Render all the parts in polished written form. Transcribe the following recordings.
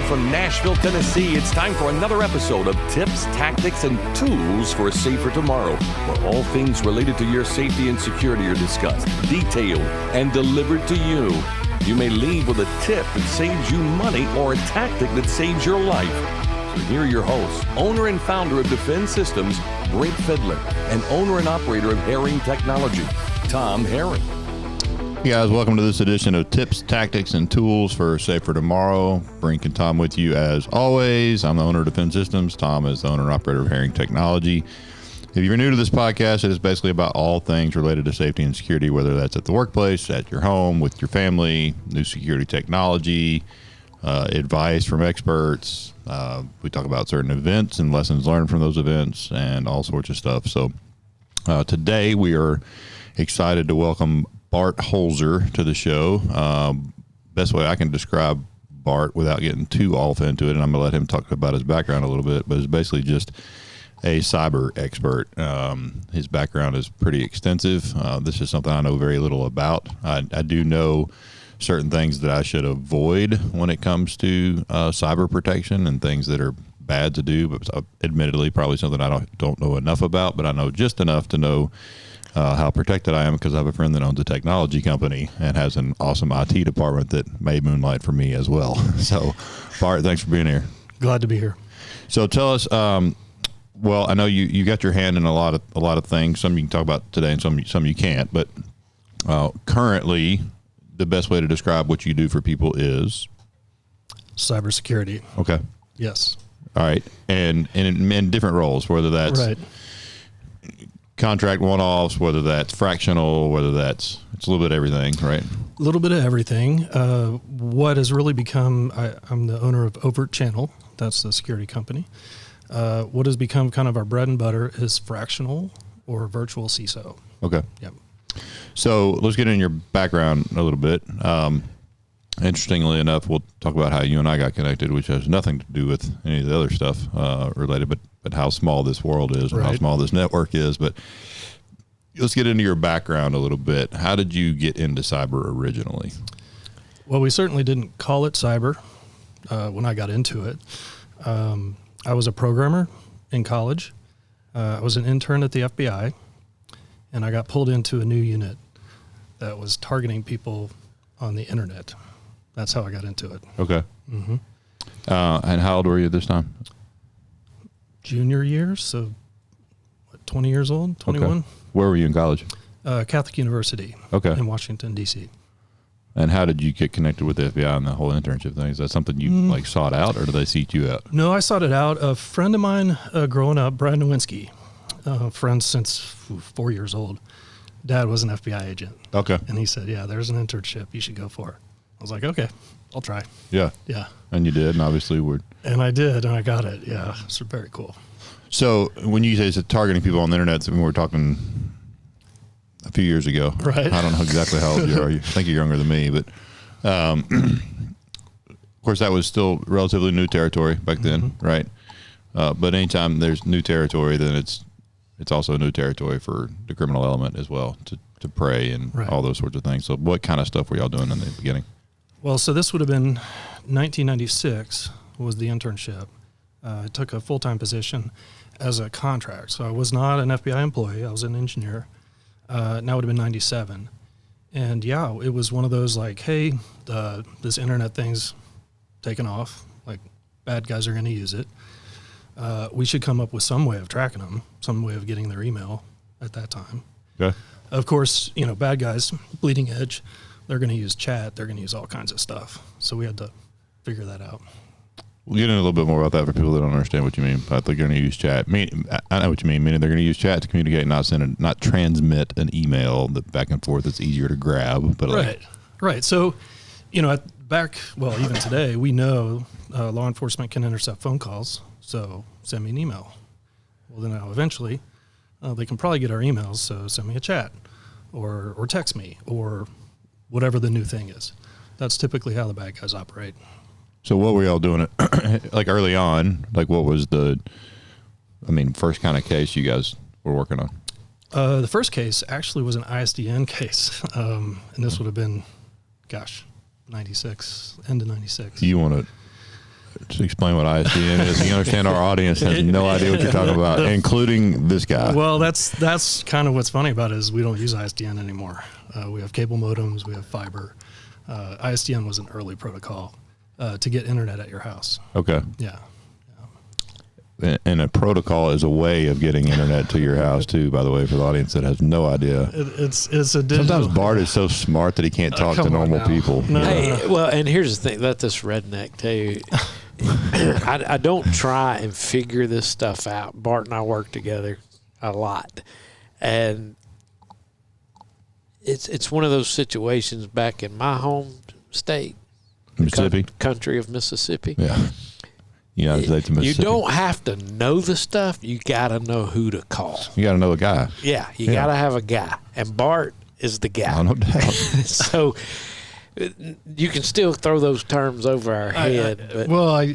from Nashville, Tennessee. It's time for another episode of Tips, Tactics, and Tools for a Safer Tomorrow, where all things related to your safety and security are discussed, detailed, and delivered to you. You may leave with a tip that saves you money or a tactic that saves your life. So here are your hosts, owner and founder of Defend Systems, Brent Fiddler, and owner and operator of Herring Technology, Tom Herring. Hey guys, welcome to this edition of Tips, Tactics, and Tools for a Safer Tomorrow. Brink and Tom with you as always. I'm the owner of Defend Systems. Tom is the owner and operator of Herring Technology. If you're new to this podcast, it is basically about all things related to safety and security, whether that's at the workplace, at your home, with your family, new security technology, advice from experts. We talk about certain events and lessons learned from those events and all sorts of stuff. So today we are excited to welcome Bart Holzer to the show. Best way I can describe Bart without getting too off into it, and I'm going to let him talk about his background a little bit, but it's basically just a cyber expert. His background is pretty extensive. This is something I know very little about. I do know certain things that I should avoid when it comes to cyber protection and things that are bad to do, but admittedly probably something I don't know enough about, but I know just enough to know how protected I am because I have a friend that owns a technology company and has an awesome IT department that may moonlight for me as well. So, Bart, thanks for being here. Glad to be here. So tell us, well, I know you got your hand in a lot of things. Some you can talk about today and some you can't, but currently the best way to describe what you do for people is? Cybersecurity. Okay. Yes. All right. And in different roles, whether that's right. Contract one-offs, whether that's fractional, whether it's a little bit of everything, right? A little bit of everything. What has really become, I'm the owner of Overt Channel. That's the security company. What has become kind of our bread and butter is fractional or virtual CISO. Okay. Yep. So let's get in your background a little bit. Interestingly enough, we'll talk about how you and I got connected, which has nothing to do with any of the other stuff related, but how small this world is and how small this network is. But let's get into your background a little bit. How did you get into cyber originally? Well, we certainly didn't call it cyber when I got into it. I was a programmer in college. I was an intern at the FBI, and I got pulled into a new unit that was targeting people on the internet. That's how I got into it. Okay. Mm-hmm. And how old were you at this time? Junior year, so 20 years old, 21. Okay. Where were you in college? Catholic University in Washington, D.C. And how did you get connected with the FBI and the whole internship thing? Is that something you sought out, or did they seek you out? No, I sought it out. A friend of mine growing up, Brad Nowinski, friends since 4 years old. Dad was an FBI agent. Okay. And he said, yeah, there's an internship you should go for. I was like, okay, I'll try. Yeah. Yeah. And you did, and obviously would. And I did, and I got it. Yeah. It's very cool. So when you say it's targeting people on the internet, we were talking a few years ago. Right. I don't know exactly how old you are. I think you're younger than me, but of course that was still relatively new territory back then, right? But anytime there's new territory, then it's also new territory for the criminal element as well to prey and all those sorts of things. So what kind of stuff were y'all doing in the beginning? Well, so this would have been 1996 was the internship. I took a full-time position as a contract. So I was not an FBI employee. I was an engineer. Now it would have been 97. And yeah, it was one of those like, hey, this internet thing's taken off. Like bad guys are going to use it. We should come up with some way of tracking them, some way of getting their email at that time. Okay. Of course, bad guys, bleeding edge, they're going to use chat. They're going to use all kinds of stuff. So we had to figure that out. We'll get in a little bit more about that for people that don't understand what you mean. But they're going to use chat. I know what you mean. Meaning they're going to use chat to communicate, not transmit an email that back and forth that's easier to grab. But right. So, even today, we know law enforcement can intercept phone calls. So send me an email. Well, then eventually they can probably get our emails. So send me a chat or text me or whatever the new thing is. That's typically how the bad guys operate. So what were y'all doing like early on? Like what was first kind of case you guys were working on? The first case actually was an ISDN case. And this would have been, 96, end of 96. You want to to explain what ISDN is. You understand our audience has no idea what you're talking about, including this guy. Well, that's kind of what's funny about it is we don't use ISDN anymore. We have cable modems, we have fiber. ISDN was an early protocol to get internet at your house. Okay. Yeah. And a protocol is a way of getting internet to your house too, by the way, for the audience that has no idea. It's a digital. Sometimes Bart is so smart that he can't talk to normal people. No. Hey, well, and here's the thing. Let this redneck tell you. I don't try and figure this stuff out. Bart and I work together a lot. And it's one of those situations back in my home state. Mississippi? Country of Mississippi. Yeah. United States of Mississippi. You don't have to know the stuff. You got to know who to call. You got to know a guy. Yeah, you got to have a guy. And Bart is the guy. Oh, no doubt. So you can still throw those terms over our head. But Well,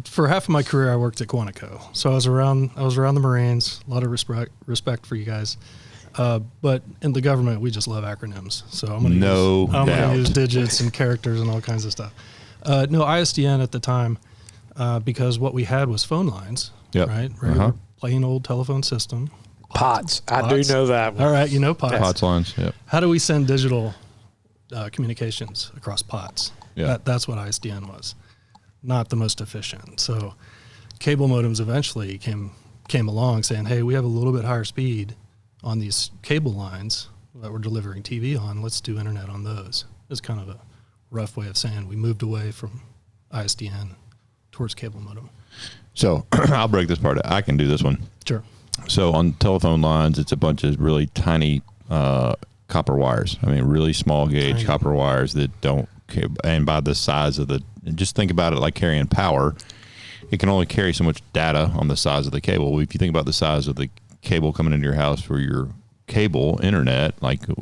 for half of my career, I worked at Quantico. So I was around the Marines, a lot of respect for you guys. But in the government, we just love acronyms. So I'm going to use digits and characters and all kinds of stuff. No, ISDN at the time, because what we had was phone lines, right? Regular, plain old telephone system. POTS. I do know that one. All right, you know POTS. POTS lines, yep. How do we send digital communications across POTS? Yeah. That's what ISDN was. Not the most efficient. So cable modems eventually came along saying, hey, we have a little bit higher speed on these cable lines that we're delivering TV on. Let's do internet on those. It's kind of a rough way of saying we moved away from ISDN towards cable modem. So I'll break this part. I can do this one. Sure. So on telephone lines, it's a bunch of really tiny copper wires. I mean, really small gauge copper wires that don't, and by the size of just think about it like carrying power. It can only carry so much data on the size of the cable. If you think about the size of the cable coming into your house for your cable internet,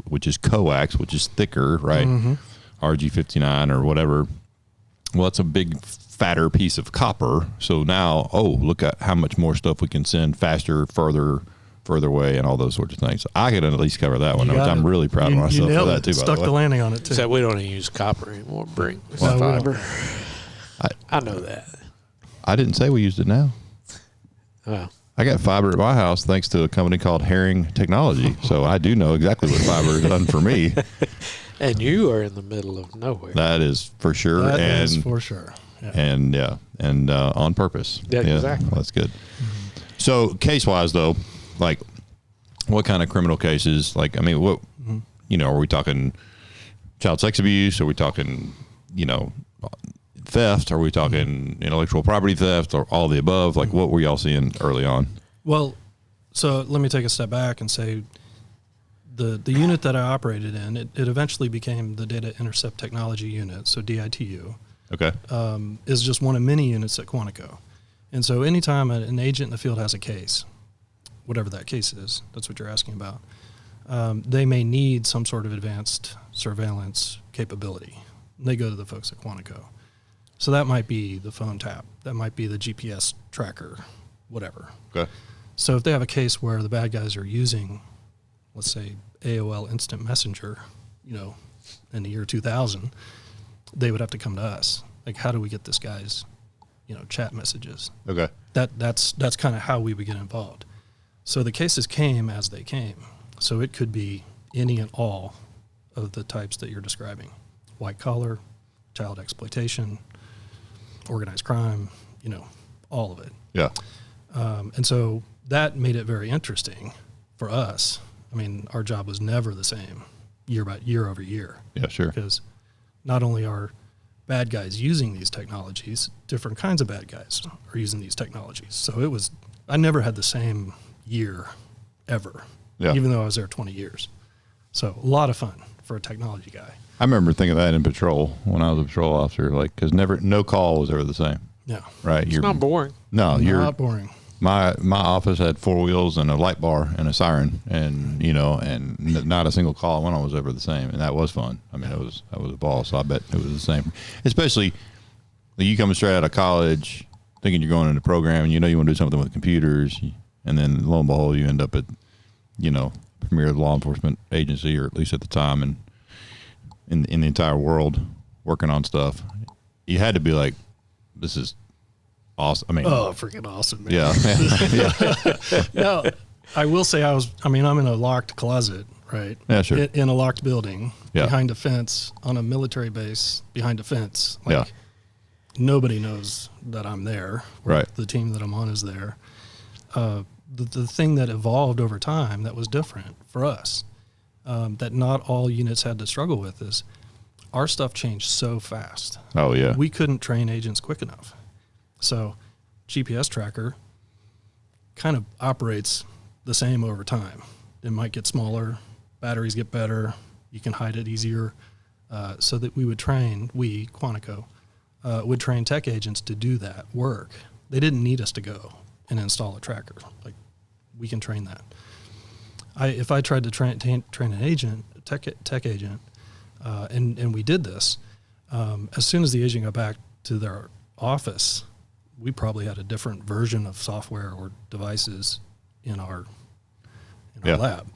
which is coax, which is thicker, right? Mm-hmm. RG59 or whatever. Well, it's a big, fatter piece of copper. So now, look at how much more stuff we can send faster, further away, and all those sorts of things. So I could at least cover that one, which I'm really proud of myself for that too. Stuck the landing on it too. So we don't even use copper anymore. Bring No, fiber. I know that. I didn't say we used it now. Well, I got fiber at my house thanks to a company called Herring Technology. So I do know exactly what fiber has done for me. And you are in the middle of nowhere. That is for sure. That is for sure. Yeah. And on purpose. Yeah, exactly. Well, that's good. Mm-hmm. So case-wise, though, what kind of criminal cases? What, are we talking child sex abuse? Are we talking, theft? Are we talking intellectual property theft, or all the above? What were y'all seeing early on? Well, so let me take a step back and say the unit that I operated in, it eventually became the Data Intercept Technology Unit, so DITU. Okay. Is just one of many units at Quantico. And so anytime an agent in the field has a case, whatever that case is, that's what you're asking about, they may need some sort of advanced surveillance capability. And they go to the folks at Quantico. So that might be the phone tap. That might be the GPS tracker, whatever. Okay. So if they have a case where the bad guys are using, let's say, AOL Instant Messenger, in the year 2000, they would have to come to us. How do we get this guy's, chat messages? Okay. That's kind of how we would get involved. So the cases came as they came. So it could be any and all of the types that you're describing: white collar, child exploitation, organized crime, all of it. Yeah. And so that made it very interesting for us. I mean, our job was never the same year over year. Yeah, sure. Because not only are bad guys using these technologies, different kinds of bad guys are using these technologies. So I never had the same year ever, even though I was there 20 years. So a lot of fun for a technology guy. I remember thinking that in patrol when I was a patrol officer, because no call was ever the same. Yeah. Right. It's not boring. No, not boring. My office had 4 wheels and a light bar and a siren, and not a single call went on was ever the same, and that was fun. I mean, that was a ball. So I bet it was the same. Especially you coming straight out of college, thinking you're going into program, and you want to do something with computers, and then lo and behold, you end up at premier law enforcement agency, or at least at the time, and in the entire world working on stuff. You had to be this is awesome. I mean, Oh, freaking awesome, man. yeah. Now, I will say I'm in a locked closet, right? Yeah, sure. In a locked building, Yeah. behind a fence, on a military base, behind a fence. Like, Yeah. nobody knows that I'm there. Or Right. The team that I'm on is there. The thing that evolved over time that was different for us, that not all units had to struggle with, is our stuff changed so fast. Oh, yeah. We couldn't train agents quick enough. So GPS tracker kind of operates the same over time. It might get smaller, batteries get better, you can hide it easier. So that Quantico, would train tech agents to do that work. They didn't need us to go and install a tracker. Like, we can train that. If I tried to train an agent, a tech agent, and we did this, as soon as the agent got back to their office, we probably had a different version of software or devices in our lab.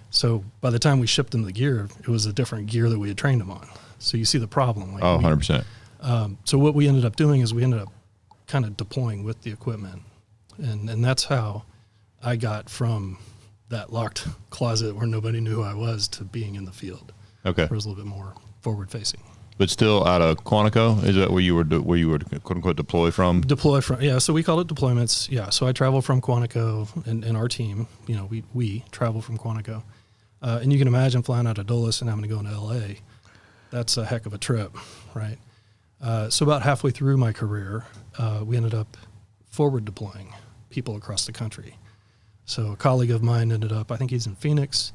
So by the time we shipped them the gear, it was a different gear that we had trained them on. So you see the problem. Like, 100%. so what we ended up doing is we ended up kind of deploying with the equipment. And that's how I got from that locked closet where nobody knew who I was to being in the field. Okay. Where it was a little bit more forward facing. But still out of Quantico? Is that where you were quote unquote deploy from? Deploy from, yeah. So we call it deployments. Yeah. So I travel from Quantico, and our team, we travel from Quantico. And you can imagine flying out of Dulles and having to go into LA. That's a heck of a trip, right? So about halfway through my career, we ended up forward deploying people across the country. So a colleague of mine ended up, I think he's in Phoenix,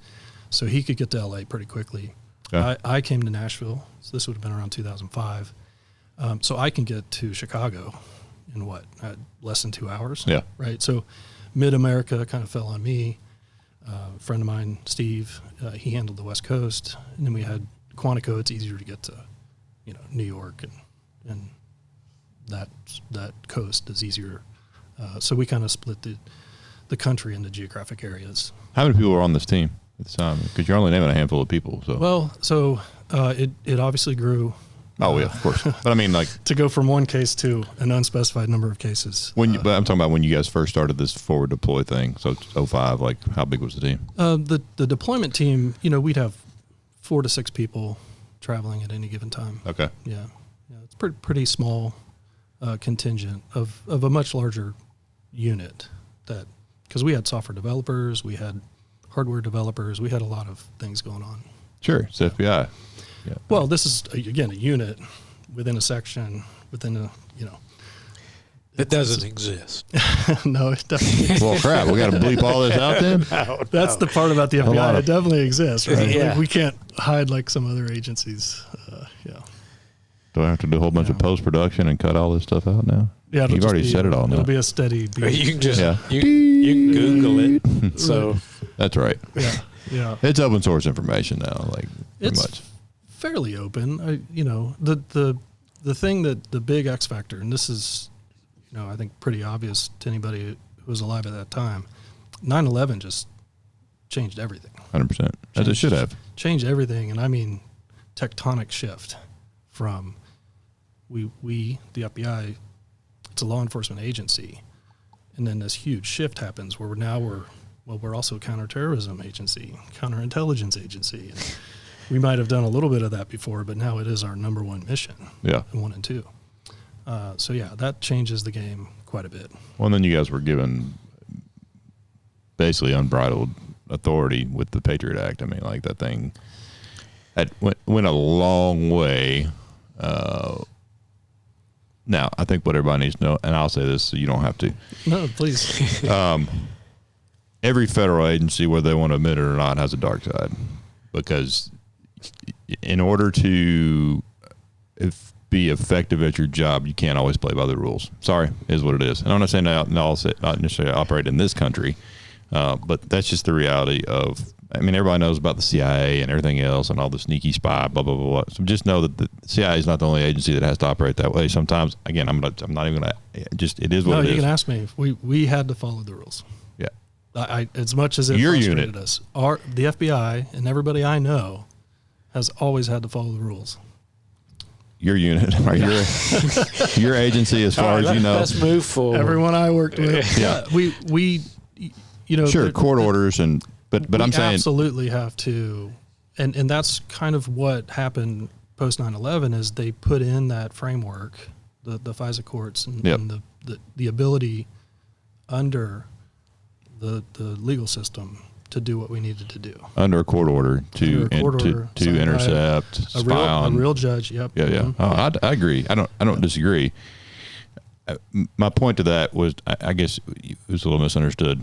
so he could get to LA pretty quickly. Okay. I came to Nashville, so this would have been around 2005. So I can get to Chicago in less than 2 hours? Yeah. Right. So mid-America kind of fell on me. A friend of mine, Steve, he handled the West Coast. And then we had Quantico. It's easier to get to, New York and that coast is easier. So we kind of split the country into geographic areas. How many people were on this team at the time? Because you're only naming a handful of people. So. Well, it obviously grew. Oh, yeah, of course. But I mean, like, to go from one case to an unspecified number of cases. but I'm talking about when you guys first started this forward deploy thing. So 05, like, how big was the team? The deployment team, we'd have 4 to 6 people traveling at any given time. Okay. Yeah. It's pretty small contingent of a much larger unit, because we had software developers, we had hardware developers, we had a lot of things going on. Sure. It's FBI. Yeah. Well, this is, again, a unit within a section, within a, It doesn't exist. No, it doesn't. Well, crap. We got to bleep all this out then? That's the part about the FBI. It definitely exists, right? Yeah. Like, we can't hide like some other agencies. Yeah. Do I have to do a whole bunch of post-production and cut all this stuff out now? Yeah, You've already said it all now. It'll be a steady beat. You can just Yeah. you can Google it. So That's right. Yeah. It's open source information now, like, pretty It's much. fairly open. The thing that the big X factor, and this is, I think pretty obvious to anybody who was alive at that time, 9/11 just changed everything. 100%. As it should have. Changed everything, and I mean tectonic shift from we the FBI, it's a law enforcement agency, and then this huge shift happens where we're also a counterterrorism agency, counterintelligence agency. And we might have done a little bit of that before, but now it is our number one mission. Yeah. 1 and 2. So yeah, that changes the game quite a bit. Well, and then you guys were given basically unbridled authority with the Patriot Act. I mean, like, that thing went a long way. Now, I think what everybody needs to know, and I'll say this so you don't have to. No, please. Every federal agency, whether they want to admit it or not, has a dark side, because in order to be effective at your job, you can't always play by the rules. Sorry, is what it is. And I'm not saying not necessarily operate in this country, but that's just the reality of. I mean, everybody knows about the CIA and everything else and all the sneaky spy, blah blah blah blah. So just know that the CIA is not the only agency that has to operate that way. Sometimes, again, I'm not even going to. It is what it is. No, you can ask me. We had to follow the rules. Yeah. I as much as it Your frustrated unit. us, the FBI and everybody I know has always had to follow the rules. your unit or your agency, as far as you know. Let's move forward. Everyone I worked with. Yeah. We Sure, court orders but I'm saying absolutely have to, and that's kind of what happened post 9/11 is they put in that framework, the FISA courts and, Yep. and the ability under the legal system to do what we needed to do under a court order to signed by intercept, spy on a real judge. Yep. Yeah, yeah. Mm-hmm. I agree. I don't disagree. My point to that was, I guess it was a little misunderstood.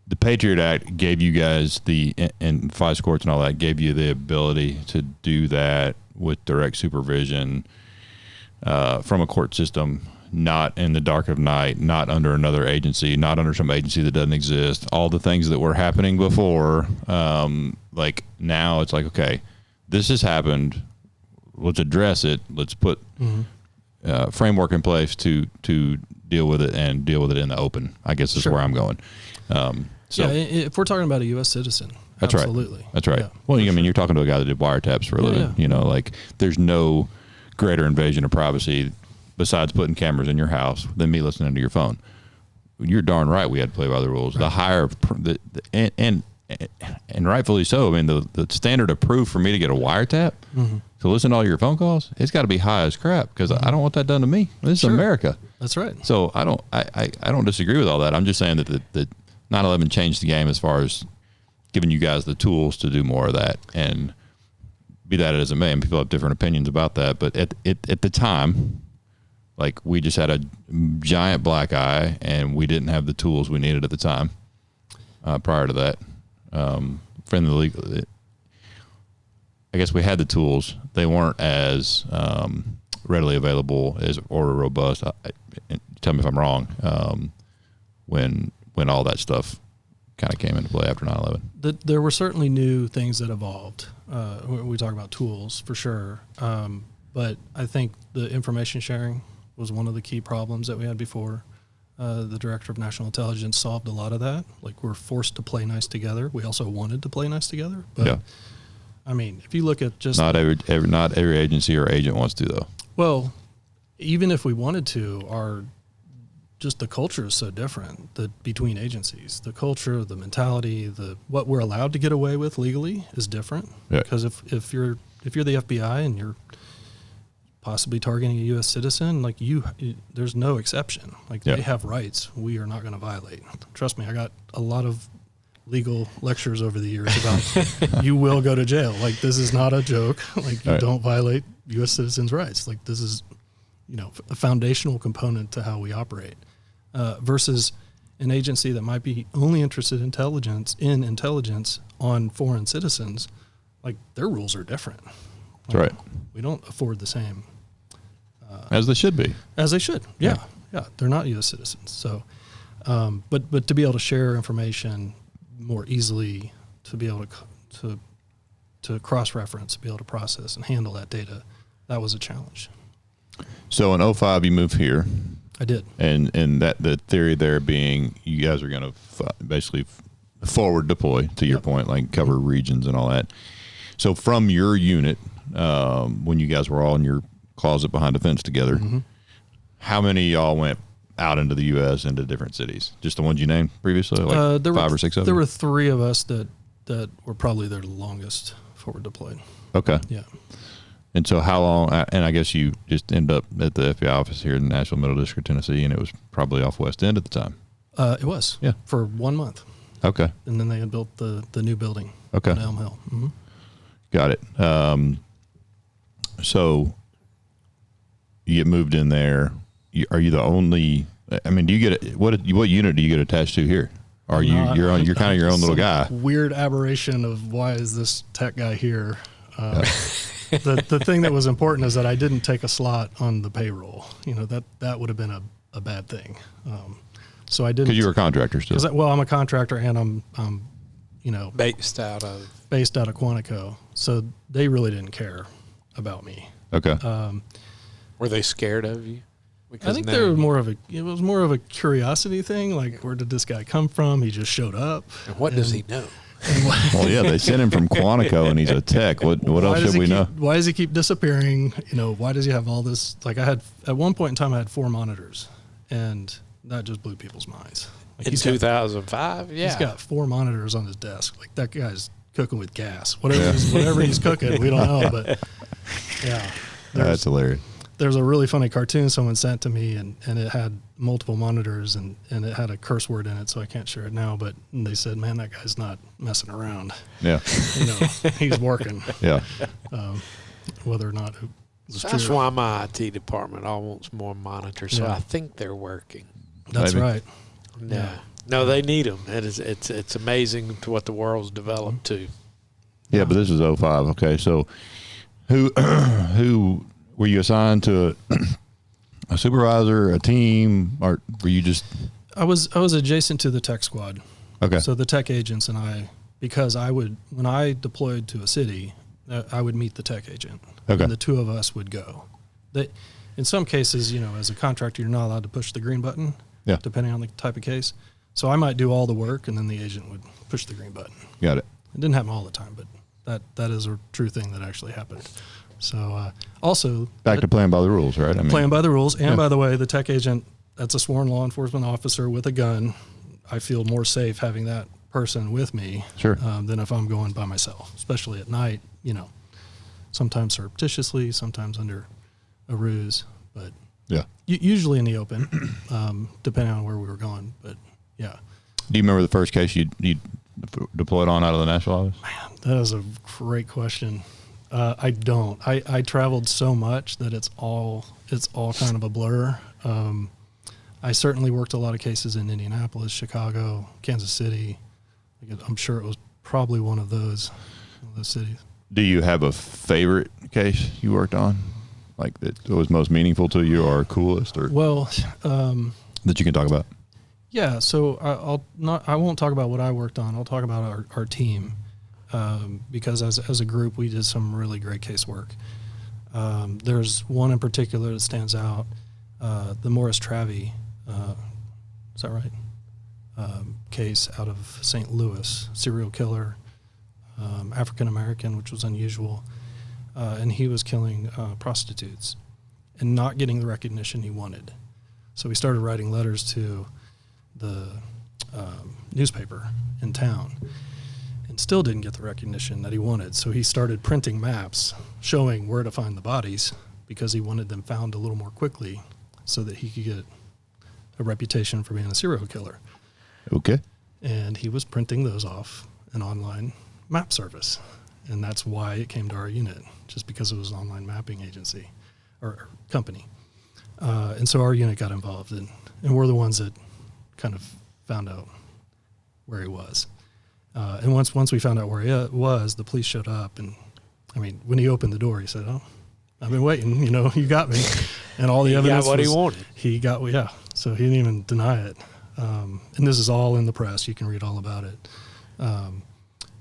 The Patriot Act gave you guys and FISA courts and all that gave you the ability to do that with direct supervision from a court system, not in the dark of night, not under another agency, not under some agency that doesn't exist. All the things that were happening before, like now it's like, okay, this has happened. Let's address it. Let's put framework in place to deal with it and deal with it in the open. I guess is where I'm going. So if we're talking about a U.S. citizen, that's absolutely. Right. That's right. Yeah, well, I mean, you're talking to a guy that did wiretaps for a living. Yeah. You know, like there's no greater invasion of privacy besides putting cameras in your house than me listening to your phone. You're darn right. We had to play by the rules. Right. The higher, and rightfully so. I mean, the standard of proof for me to get a wiretap to listen to all your phone calls, it's got to be high as crap because I don't want that done to me. This is America. That's right. So I don't disagree with all that. I'm just saying that 9/11 changed the game as far as giving you guys the tools to do more of that. And be that as it may, and people have different opinions about that. But at the time, like we just had a giant black eye, and we didn't have the tools we needed at the time. Prior to that, from the legal, I guess we had the tools. They weren't as readily available or robust. Tell me if I'm wrong. When all that stuff kind of came into play after 9/11. There were certainly new things that evolved. We talk about tools for sure, but I think the information sharing was one of the key problems that we had before. The Director of National Intelligence solved a lot of that. Like we're forced to play nice together. We also wanted to play nice together. But yeah. I mean, if you look at just not every agency or agent wants to though. Well, even if we wanted to, just the culture is so different between agencies. The culture, the mentality, what we're allowed to get away with legally is different. Yeah. Because if you're the FBI and you're possibly targeting a U.S. citizen, like there's no exception. Like they have rights we are not going to violate. Trust me, I got a lot of legal lectures over the years about you will go to jail. Like this is not a joke. Like you don't violate U.S. citizens' rights. Like this is, a foundational component to how we operate. Versus an agency that might be only interested in intelligence on foreign citizens, like their rules are different. That's right. We don't afford the same. As they should be. As they should. Yeah. They're not U.S. citizens. So, but to be able to share information more easily, to be able to cross-reference, to be able to process and handle that data, that was a challenge. So in 2005, you moved here. I did. And that the theory there being you guys are going to basically forward deploy, to your point, like cover regions and all that. So from your unit, when you guys were all in your closet behind a fence together, how many of y'all went out into the U.S. into different cities? Just the ones you named previously, like five or six of them? There were three of us that were probably the longest forward deployed. Okay. Yeah. And so how long, and I guess you just end up at the FBI office here in the Nashville Middle District, Tennessee, and it was probably off West End at the time. It was. Yeah. For 1 month. Okay. And then they had built the new building. Okay. On Elm Hill. Mm-hmm. Got it. So you get moved in there. Are you the only, I mean, do you get, what unit do you get attached to here? Are you're kind of your own little guy? Weird aberration of why is this tech guy here? The thing that was important is that I didn't take a slot on the payroll. That would have been a bad thing. So I didn't. Because you were a contractor still. I'm a contractor and I'm based out of Quantico. So they really didn't care about me. Okay. Were they scared of you? I think it was more of a curiosity thing. Like, where did this guy come from? He just showed up. And what does he know? Well, yeah, they sent him from Quantico, and he's a tech. What else should we know? Why does he keep disappearing? Why does he have all this? Like at one point in time, I had 4 monitors, and that just blew people's minds. Like In 2005, he's got 4 monitors on his desk. Like that guy's cooking with gas. Whatever he's cooking, we don't know. But yeah, That's hilarious. There's a really funny cartoon someone sent to me, and it had multiple monitors, and it had a curse word in it, so I can't share it now. But they said, "Man, that guy's not messing around. Yeah, he's working." Yeah. Whether or not it was That's true. why my IT department all wants more monitors, so Yeah. I think they're working. That's Maybe. right. No, they need them. It's amazing to what the world's developed to. Yeah, but this is 05. Okay, so who were you assigned to? A supervisor, a team, or were you just? I was adjacent to the tech squad. Okay. So the tech agents and I, because when I deployed to a city, I would meet the tech agent. Okay. And the 2 of us would go. In some cases, as a contractor, you're not allowed to push the green button. Yeah. Depending on the type of case. So I might do all the work, and then the agent would push the green button. Got it. It didn't happen all the time, but that is a true thing that actually happened. So also Back to playing by the rules, right? playing by the rules. And Yeah. by the way, the tech agent, that's a sworn law enforcement officer with a gun. I feel more safe having that person with me Sure. than if I'm going by myself, especially at night, sometimes surreptitiously, sometimes under a ruse, but Yeah. usually in the open, depending on where we were going. But yeah, Do you remember the first case you deployed on out of the national office? that is a great question. I don't. I traveled so much that it's all kind of a blur. I certainly worked a lot of cases in Indianapolis, Chicago, Kansas City. I'm sure it was probably one of those cities. Do you have a favorite case you worked on, like that was most meaningful to you, or coolest, or Well, that you can talk about? yeah. So I won't talk about what I worked on. I'll talk about our team. Because as a group, we did some really great case work. There's one in particular that stands out, the Maury Travis, is that right? Case out of St. Louis, serial killer, African-American, which was unusual. And he was killing prostitutes and not getting the recognition he wanted. So we started writing letters to the newspaper in town, and still didn't get the recognition that he wanted. So he started printing maps showing where to find the bodies, because he wanted them found a little more quickly so that he could get a reputation for being a serial killer. Okay. And he was printing those off an online map service. And that's why it came to our unit, just because it was an online mapping agency or company. And so our unit got involved, and we're the ones that kind of found out where he was. And once we found out where he was, the police showed up, and when he opened the door, he said, "Oh, I've been waiting. You got me." And all the evidence Got what was, he wanted. He got, yeah. So he didn't even deny it. And this is all in the press. You can read all about it.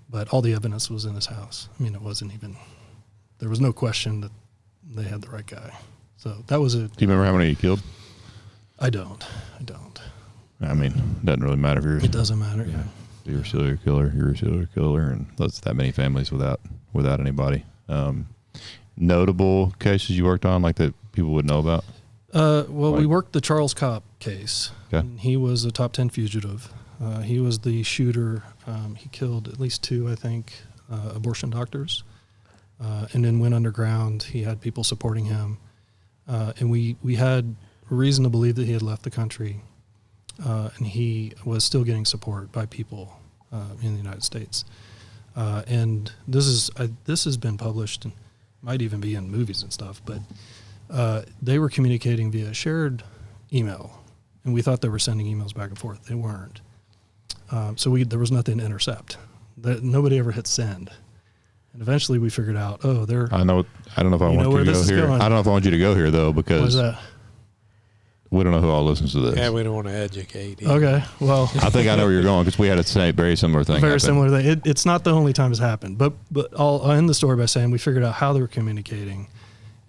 But all the evidence was in his house. It wasn't even. There was no question that they had the right guy. So that was it. Do you remember how many you killed? I don't. Doesn't really matter if you're. It doesn't matter. Yeah. You're a serial killer, and that's that many families without anybody. Notable cases you worked on, like that people would know about? We worked the Charles Cobb case. Okay. And he was a top 10 fugitive. He was the shooter. He killed at least 2, I think, abortion doctors, and then went underground. He had people supporting him, and we had reason to believe that he had left the country. And he was still getting support by people in the United States. And this has been published and might even be in movies and stuff, but they were communicating via shared email, and we thought they were sending emails back and forth. They weren't. So there was nothing to intercept. Nobody ever hit send. And eventually we figured out, they're... I don't know if I want you to go here. I don't know if I want you to go here, though, because... What is that? We don't know who all listens to this. Yeah, we don't want to educate either. Okay, well... I think I know where you're going, because we had a very similar thing happen. Similar thing. It's not the only time it's happened, but I'll end the story by saying we figured out how they were communicating,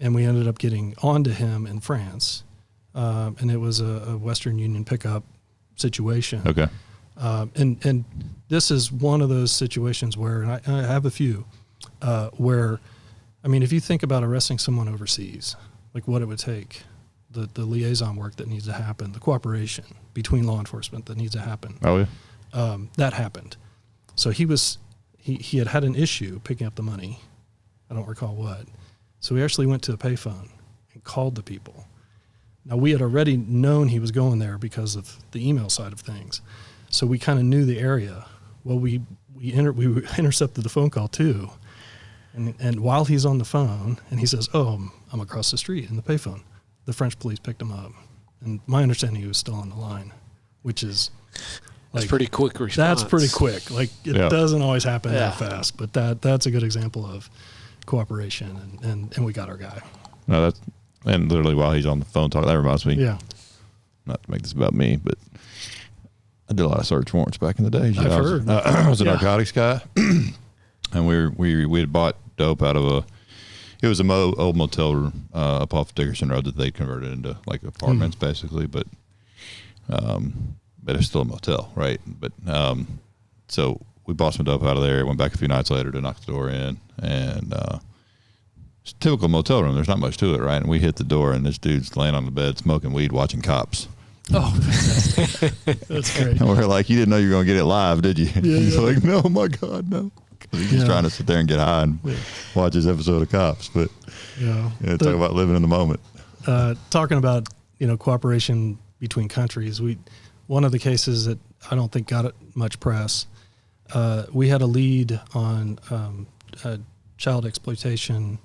and we ended up getting onto him in France, and it was a Western Union pickup situation. Okay. And this is one of those situations where, and I have a few, where, I mean, if you think about arresting someone overseas, like what it would take, the liaison work that needs to happen, the cooperation between law enforcement that needs to happen. Oh, yeah. That happened. So he had an issue picking up the money. I don't recall what. So we actually went to a payphone and called the people. Now, we had already known he was going there because of the email side of things. So we kind of knew the area. Well, we intercepted the phone call too. And while he's on the phone and he says, "Oh, I'm across the street in the payphone," the French police picked him up. And my understanding, he was still on the line, which is That's pretty quick response. That's pretty quick. Like it doesn't always happen that fast, but that's a good example of cooperation, and we got our guy. No, and literally while he's on the phone talking, that reminds me. Yeah. Not to make this about me, but I did a lot of search warrants back in the day. I've heard. I was a narcotics guy, and we had bought dope out of it was old motel room up off Dickerson Road that they converted into like apartments basically, but it's still a motel, right? But so we bought some dope out of there. Went back a few nights later to knock the door in, and it's a typical motel room. There's not much to it, right? And we hit the door, and this dude's laying on the bed smoking weed, watching Cops. Oh, fantastic. That's great. And we're like, "You didn't know you were going to get it live, did you?" Yeah, He's like, "No, my God, no." He's just trying to sit there and get high and watch his episode of Cops. But talk about living in the moment. Talking about cooperation between countries, one of the cases that I don't think got much press, we had a lead on a child exploitation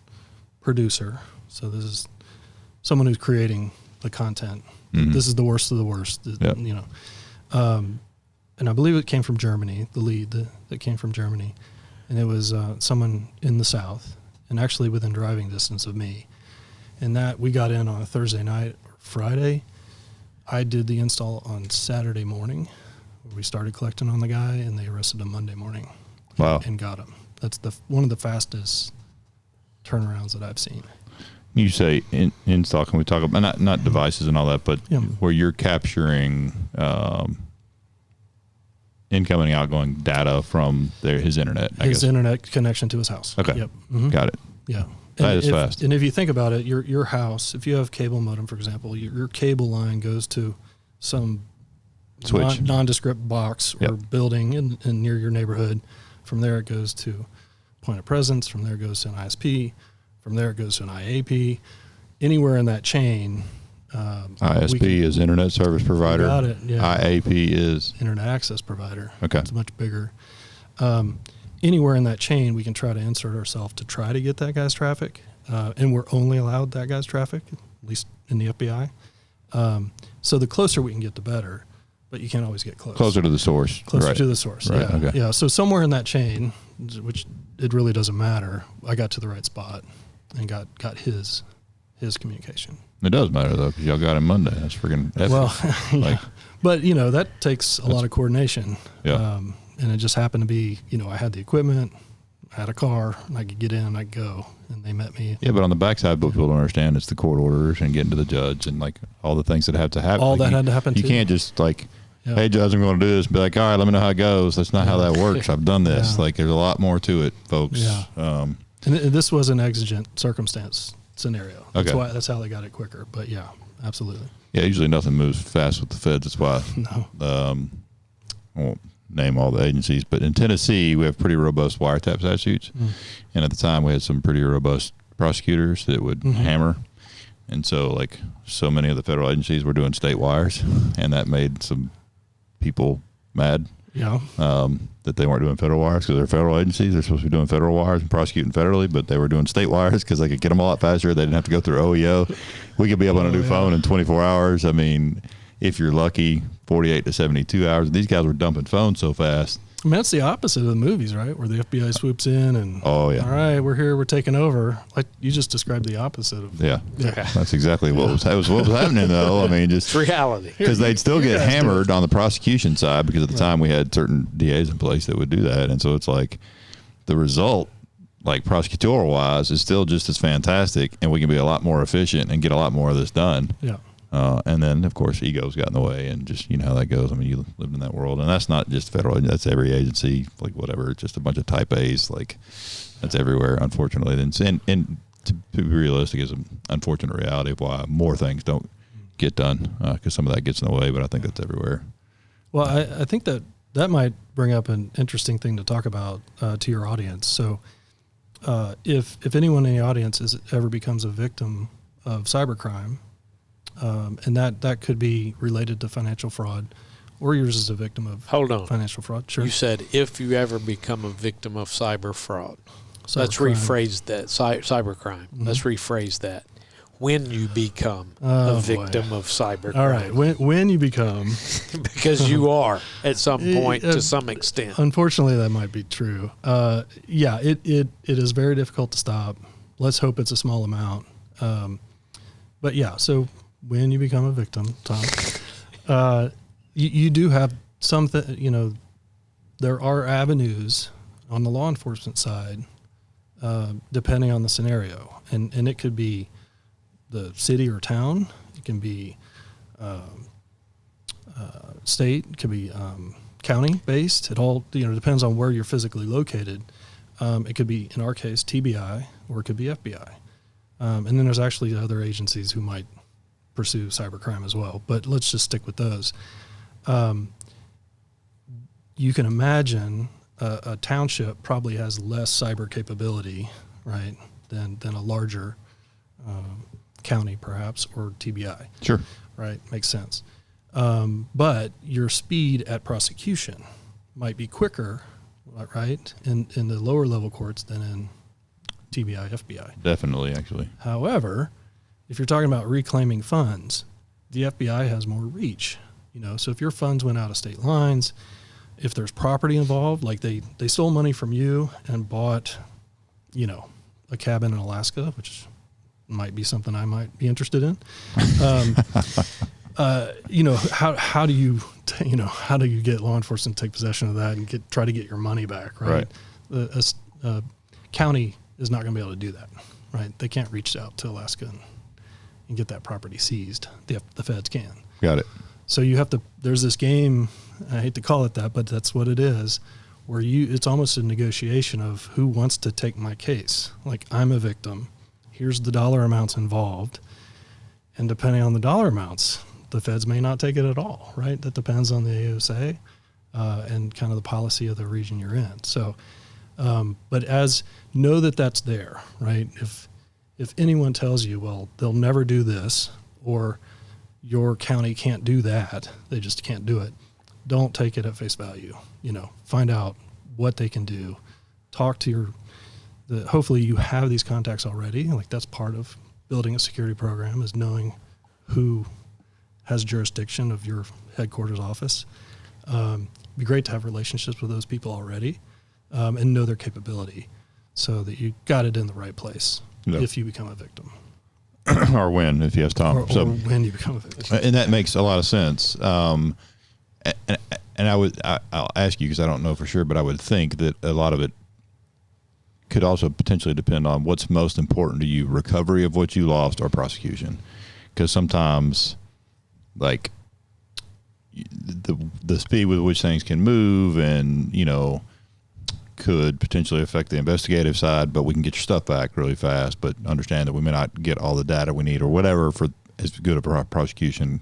producer. So this is someone who's creating the content. Mm-hmm. This is the worst of the worst. And I believe it came from Germany. The lead that came from Germany. And it was someone in the South, and actually within driving distance of me. And that we got in on a Thursday night or Friday. I did the install on Saturday morning. We started collecting on the guy, and they arrested him Monday morning. Wow. And got him. That's one of the fastest turnarounds that I've seen. You say install, can we talk about, not devices and all that, but where you're capturing incoming and outgoing data from his internet, his internet connection to his house. Okay. Yep. Mm-hmm. Got it. Yeah. That is fast. And if you think about it, your house, if you have cable modem, for example, your cable line goes to some switch, nondescript box or building in near your neighborhood. From there, it goes to point of presence. From there, it goes to an ISP. From there, it goes to an IAP. Anywhere in that chain. ISP is Internet Service Provider. Got it. Yeah. IAP is Internet Access Provider. Okay. It's much bigger. Anywhere in that chain, we can try to insert ourselves to try to get that guy's traffic. And we're only allowed that guy's traffic, at least in the FBI. So the closer we can get, the better. But you can't always get close. Closer to the source. Closer to the source. Right. Yeah. Okay. Yeah. So somewhere in that chain, which it really doesn't matter, I got to the right spot and got his communication. It does matter though, because y'all got him Monday. That's freaking effort. Well, but that takes a lot of coordination. Yeah. And it just happened to be, I had the equipment, I had a car, and I could get in, I could go, and they met me. Yeah, but on the backside, what people don't understand, it's the court orders and getting to the judge and like all the things that have to happen. All that had to happen. You can't just hey judge, I'm going to do this. And be like, all right, let me know how it goes. That's not how that works. I've done this. Yeah. Like, there's a lot more to it, folks. Yeah. And this was an exigent circumstance scenario. Okay. That's how they got it quicker. But yeah, absolutely. Yeah, usually nothing moves fast with the feds. That's why. No. I won't name all the agencies, but in Tennessee, we have pretty robust wiretap statutes. And at the time, we had some pretty robust prosecutors that would hammer. And so, so many of the federal agencies were doing state wires, and that made some people mad. Yeah. That they weren't doing federal wires because they're federal agencies. They're supposed to be doing federal wires and prosecuting federally, but they were doing state wires because they could get them a lot faster. They didn't have to go through OEO. We could be up on a new phone in 24 hours. I mean, if you're lucky, 48 to 72 hours. These guys were dumping phones so fast. I mean, that's the opposite of the movies, right? Where the FBI swoops in and, all right, we're here, we're taking over. Like you just described the opposite of. Yeah. That's exactly what was happening, though. I mean, just it's reality. Because they'd still get hammered on the prosecution side because at the time we had certain DAs in place that would do that. And so it's like the result, prosecutorial wise, is still just as fantastic, and we can be a lot more efficient and get a lot more of this done. Yeah. And then, of course, egos got in the way, and just, you know how that goes. I mean, you lived in that world, and that's not just federal. That's every agency, like whatever. It's just a bunch of type A's, like that's everywhere, unfortunately. And to be realistic is an unfortunate reality of why more things don't get done, because some of that gets in the way, but I think that's everywhere. Well, I think that might bring up an interesting thing to talk about to your audience. So if anyone in the audience ever becomes a victim of cybercrime, and that could be related to financial fraud, or yours is a victim of financial fraud. Sure. You said if you ever become a victim of cyber fraud. Let's Cybercrime. rephrase that. Cybercrime. Mm-hmm. Let's rephrase that. When you become a victim of cybercrime. All right. When you become. Because you are at some point to some extent. Unfortunately, that might be true. Yeah, it is very difficult to stop. Let's hope it's a small amount. But yeah, so when you become a victim, Tom, you do have something, you know, there are avenues on the law enforcement side, depending on the scenario. And it could be the city or town. It can be state. It could be county based. It all, you know, depends on where you're physically located. It could be, in our case, TBI, or it could be FBI. And then there's actually other agencies who might pursue cybercrime as well. But let's just stick with those. You can imagine a township probably has less cyber capability, right, than a larger county, perhaps, or TBI. Sure. Right, makes sense. But your speed at prosecution might be quicker, right, in the lower level courts than in TBI, FBI. Definitely, actually. However, if you're talking about reclaiming funds, the FBI has more reach. You know, so if your funds went out of state lines, if there's property involved, like they stole money from you and bought, you know, a cabin in Alaska, which might be something I might be interested in. You know, how do you get law enforcement to take possession of that and try to get your money back, right? A county is not going to be able to do that, right? They can't reach out to Alaska and get that property seized. The feds can. Got it. So you have to, there's this game, I hate to call it that, but that's what it is, where it's almost a negotiation of who wants to take my case. Like, I'm a victim. Here's the dollar amounts involved. And depending on the dollar amounts, the feds may not take it at all, right? That depends on the AUSA and kind of the policy of the region you're in. So, but know that that's there, right? If anyone tells you, well, they'll never do this, or your county can't do that, they just can't do it, don't take it at face value. You know, find out what they can do. Talk to hopefully you have these contacts already. Like, that's part of building a security program, is knowing who has jurisdiction of your headquarters office. It'd be great to have relationships with those people already, and know their capability, so that you got it in the right place if you become a victim. Or when, if you have time. Or when you become a victim. And that makes a lot of sense. And I'll ask you, because I don't know for sure, but I would think that a lot of it could also potentially depend on what's most important to you: recovery of what you lost or prosecution. Because sometimes, like, the speed with which things can move, and, you know, could potentially affect the investigative side, but we can get your stuff back really fast. But understand that we may not get all the data we need or whatever for as good a prosecution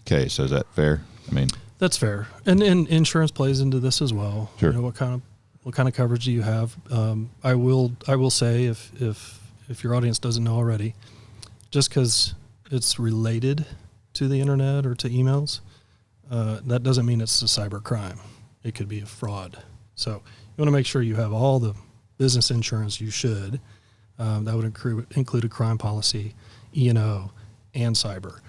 case. So is that fair? I mean, that's fair. And insurance plays into this as well. Sure. You know, what kind of coverage do you have? I will say, if your audience doesn't know already, just because it's related to the internet or to emails, that doesn't mean it's a cyber crime. It could be a fraud. So you want to make sure you have all the business insurance you should. That would include a crime policy, E&O, and cyber.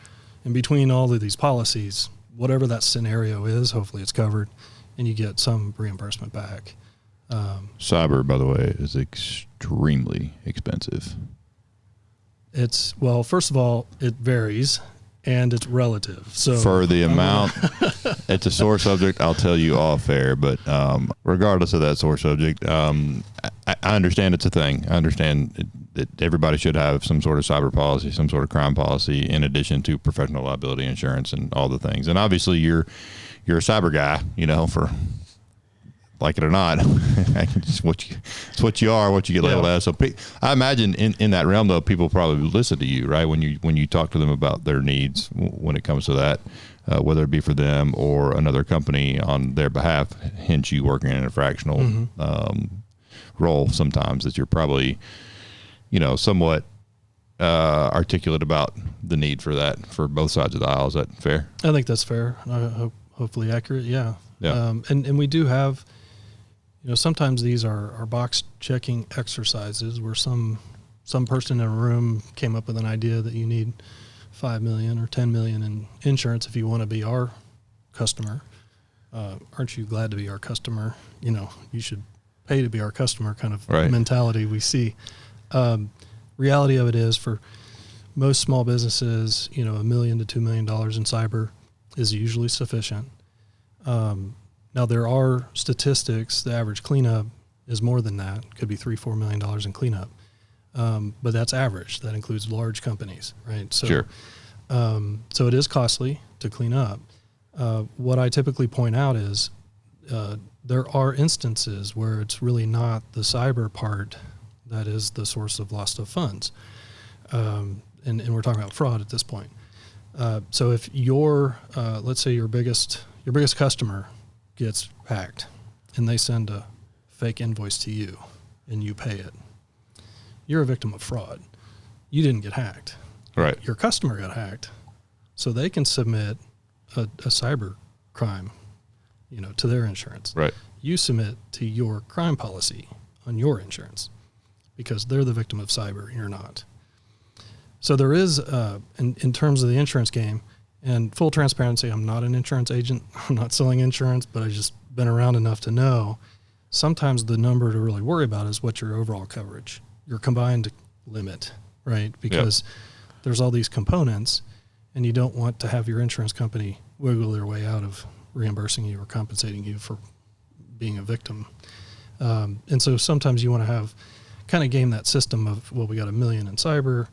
And between all of these policies, whatever that scenario is, hopefully it's covered, and you get some reimbursement back. Cyber, by the way, is extremely expensive. Well, first of all, it varies, and it's relative. So for the amount, it's a sore subject. I'll tell you off air, but regardless of that sore subject, I understand it's a thing. I understand that everybody should have some sort of cyber policy, some sort of crime policy, in addition to professional liability insurance and all the things. And obviously, you're a cyber guy, for like it or not. it's what you are, what you get labeled as. So I imagine in that realm, though, people probably listen to you, right? When you talk to them about their needs when it comes to that, whether it be for them or another company on their behalf. Hence, you working in a fractional role sometimes, that you're probably somewhat articulate about the need for that for both sides of the aisle. Is that fair? I think that's fair. Hopefully accurate. Yeah. Yeah. And we do have, sometimes these are box checking exercises where some person in a room came up with an idea that you need $5 million or $10 million in insurance if you want to be our customer. Aren't you glad to be our customer? You should pay to be our customer kind of mentality we see. Reality of it is, for most small businesses, $1 million to $2 million in cyber is usually sufficient. Now there are statistics. The average cleanup is more than that. It could be $3-4 million in cleanup. But that's average. That includes large companies, right? So, sure. So it is costly to clean up. What I typically point out is there are instances where it's really not the cyber part that is the source of loss of funds. And we're talking about fraud at this point. So if let's say your biggest customer gets hacked and they send a fake invoice to you and you pay it, you're a victim of fraud. You didn't get hacked. Right. Your customer got hacked. So they can submit a cyber crime, to their insurance. Right. You submit to your crime policy on your insurance because they're the victim of cyber and you're not. So there is, in terms of the insurance game, and full transparency, I'm not an insurance agent. I'm not selling insurance, but I've just been around enough to know sometimes the number to really worry about is what's your overall coverage, your combined limit, right? Because there's all these components, and you don't want to have your insurance company wiggle their way out of reimbursing you or compensating you for being a victim. And so sometimes you want to have kind of game that system of, well, we got $1 million in cyber,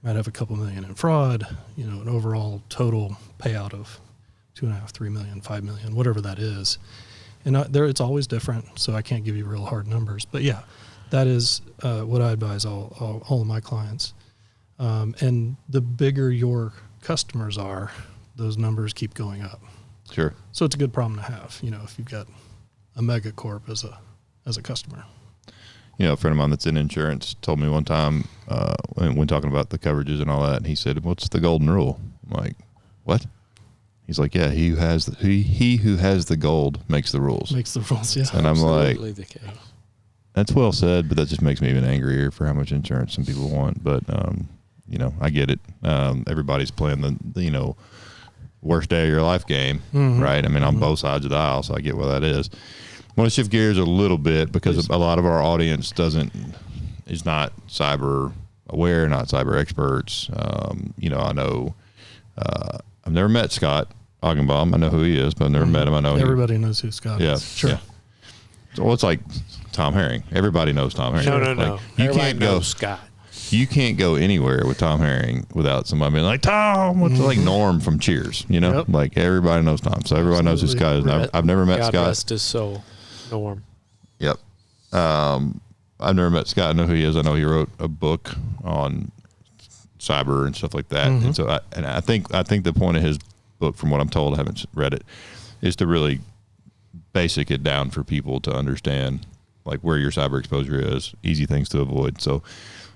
might have a couple million in fraud, an overall total payout of $2.5, $3 million, $5 million, whatever that is. And it's always different, so I can't give you real hard numbers. But yeah, that is what I advise all of my clients. And the bigger your customers are, those numbers keep going up. Sure. So it's a good problem to have, if you've got a mega corp as a customer. A friend of mine that's in insurance told me one time when talking about the coverages and all that, and he said, "What's the golden rule?" I'm like, "What?" He's like, "Yeah, he who has the gold makes the rules." Makes the rules, yeah. And I'm Absolutely like, the case. "That's well said," but that just makes me even angrier for how much insurance some people want. But I get it. Everybody's playing the worst day of your life game, right? I mean, on both sides of the aisle, so I get what that is. I want to shift gears a little bit because a lot of our audience is not cyber aware, not cyber experts. I know I've never met Scott Augenbaum. I know who he is, but I've never met him. I know everybody knows who Scott is. Sure. Yeah. So it's like Tom Herring. Everybody knows Tom Herring. No. You Everybody can't go Scott. You can't go anywhere with Tom Herring without somebody being like, Tom, what's like Norm from Cheers, Yep. Like everybody knows Tom. So everybody knows who Scott is. I've never met God Scott. rest his soul. Norm. Yep. I've never met Scott. I know who he is. I know he wrote a book on cyber and stuff like that. And so I think the point of his book, from what I'm told, I haven't read it, is to really basic it down for people to understand like where your cyber exposure is, easy things to avoid. So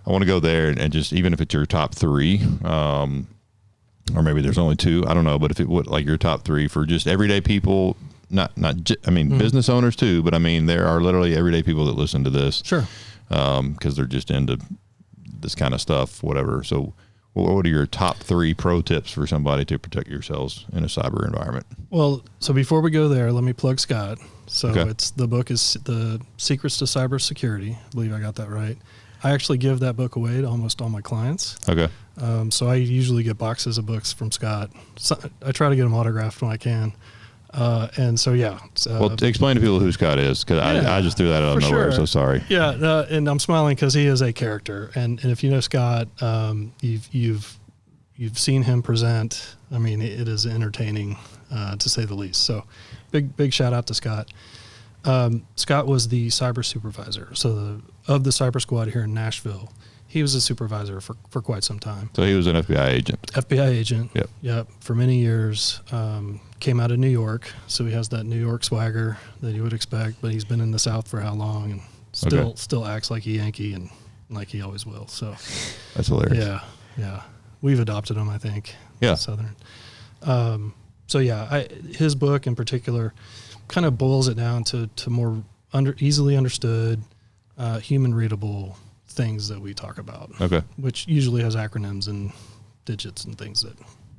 I want to go there and just, even if it's your top three, or maybe there's only two, I don't know, but if it would, like your top three for just everyday people, business owners too, but I mean, there are literally everyday people that listen to this. Sure. Because they're just into this kind of stuff, whatever. So what are your top three pro tips for somebody to protect yourselves in a cyber environment? Well, so before we go there, let me plug Scott. So the book is The Secrets to Cybersecurity. I believe I got that right. I actually give that book away to almost all my clients. Okay. So I usually get boxes of books from Scott. So I try to get them autographed when I can. And so, yeah. Well, explain to people who Scott is, because I just threw that out of nowhere, so sorry. Yeah, and I'm smiling because he is a character. And if you know Scott, you've seen him present. I mean, it is entertaining, to say the least. So big shout out to Scott. Scott was the cyber supervisor. So of the cyber squad here in Nashville, he was a supervisor for quite some time. So he was an FBI agent. FBI agent. Yep. For many years. Came out of New York, so he has that New York swagger that you would expect. But he's been in the South for how long, and still acts like a Yankee and like he always will. So that's hilarious. Yeah. We've adopted him, I think. Yeah. Southern. So yeah, his book in particular kind of boils it down to more easily understood, human readable things that we talk about. Okay. Which usually has acronyms and digits and things that